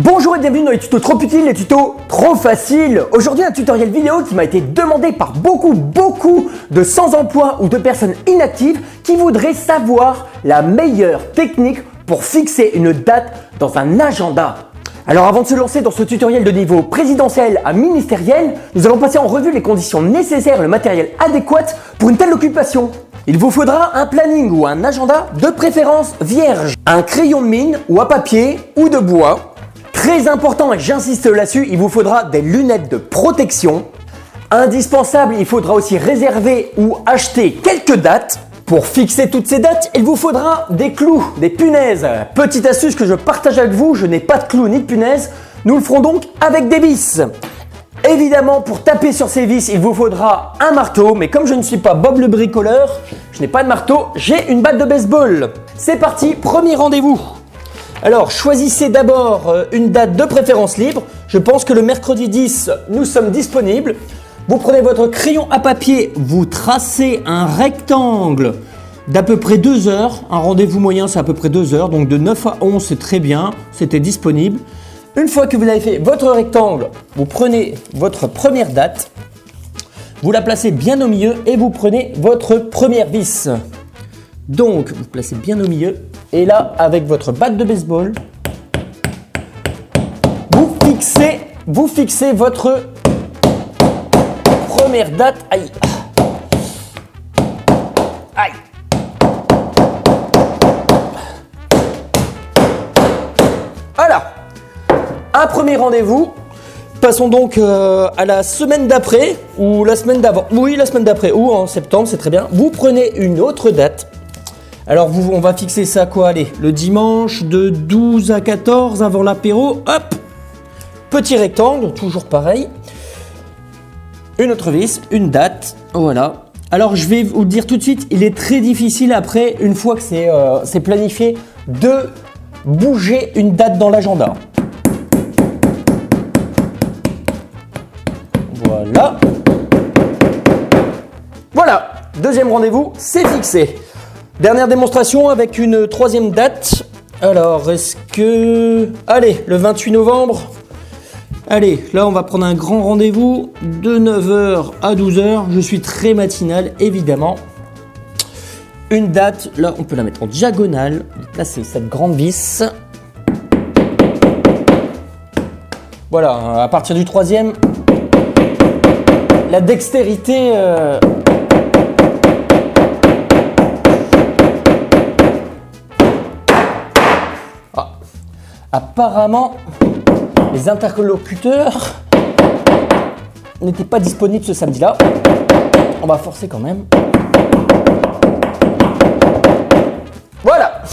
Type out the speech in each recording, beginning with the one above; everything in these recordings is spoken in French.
Bonjour et bienvenue dans les tutos trop utiles, les tutos trop faciles. Aujourd'hui un tutoriel vidéo qui m'a été demandé par beaucoup de sans-emploi ou de personnes inactives qui voudraient savoir la meilleure technique pour fixer une date dans un agenda. Alors avant de se lancer dans ce tutoriel de niveau présidentiel à ministériel, nous allons passer en revue les conditions nécessaires et le matériel adéquat pour une telle occupation. Il vous faudra un planning ou un agenda de préférence vierge, un crayon de mine ou à papier ou de bois. Très important et j'insiste là-dessus, il vous faudra des lunettes de protection. Indispensable, il faudra aussi réserver ou acheter quelques dates. Pour fixer toutes ces dates, il vous faudra des clous, des punaises. Petite astuce que je partage avec vous, je n'ai pas de clous ni de punaises. Nous le ferons donc avec des vis. Évidemment, pour taper sur ces vis, il vous faudra un marteau. Mais comme je ne suis pas Bob le bricoleur, je n'ai pas de marteau, j'ai une batte de baseball. C'est parti, premier rendez-vous. Alors, choisissez d'abord une date de préférence libre. Je pense que le mercredi 10, nous sommes disponibles. Vous prenez votre crayon à papier, vous tracez un rectangle d'à peu près 2 heures. Un rendez-vous moyen, c'est à peu près 2 heures. Donc de 9 à 11, c'est très bien. C'était disponible. Une fois que vous avez fait votre rectangle, vous prenez votre première date. Vous la placez bien au milieu et vous prenez votre première vis. Donc, vous placez bien au milieu. Et là, avec votre batte de baseball, vous fixez votre première date. Aïe. Aïe. Voilà. Un premier rendez-vous. Passons donc à la semaine d'après ou la semaine d'avant. Oui, la semaine d'après ou en septembre, c'est très bien. Vous prenez une autre date. Alors, on va fixer ça quoi? Allez, le dimanche de 12 à 14 avant l'apéro. Hop! Petit rectangle, toujours pareil. Une autre vis, une date. Voilà. Alors, je vais vous le dire tout de suite, il est très difficile après, une fois que c'est planifié, de bouger une date dans l'agenda. Voilà. Voilà. Deuxième rendez-vous, c'est fixé. Dernière démonstration avec une troisième date. Alors, est-ce que... Allez, le 28 novembre. Allez, là, on va prendre un grand rendez-vous de 9h à 12h. Je suis très matinal, évidemment. Une date, là, on peut la mettre en diagonale. Vous placez cette grande vis. Voilà, à partir du troisième, la dextérité... Apparemment, les interlocuteurs n'étaient pas disponibles ce samedi-là. On va forcer quand même. Voilà.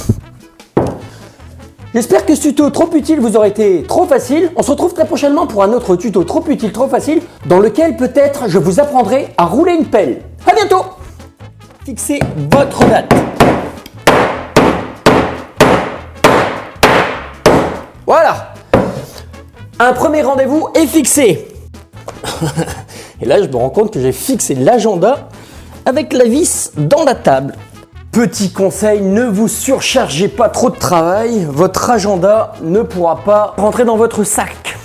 J'espère que ce tuto trop utile vous aura été trop facile. On se retrouve très prochainement pour un autre tuto trop utile, trop facile, dans lequel peut-être je vous apprendrai à rouler une pelle. À bientôt. Fixez votre date. Voilà, un premier rendez-vous est fixé. Et là, je me rends compte que j'ai fixé l'agenda avec la vis dans la table. Petit conseil, ne vous surchargez pas trop de travail. Votre agenda ne pourra pas rentrer dans votre sac.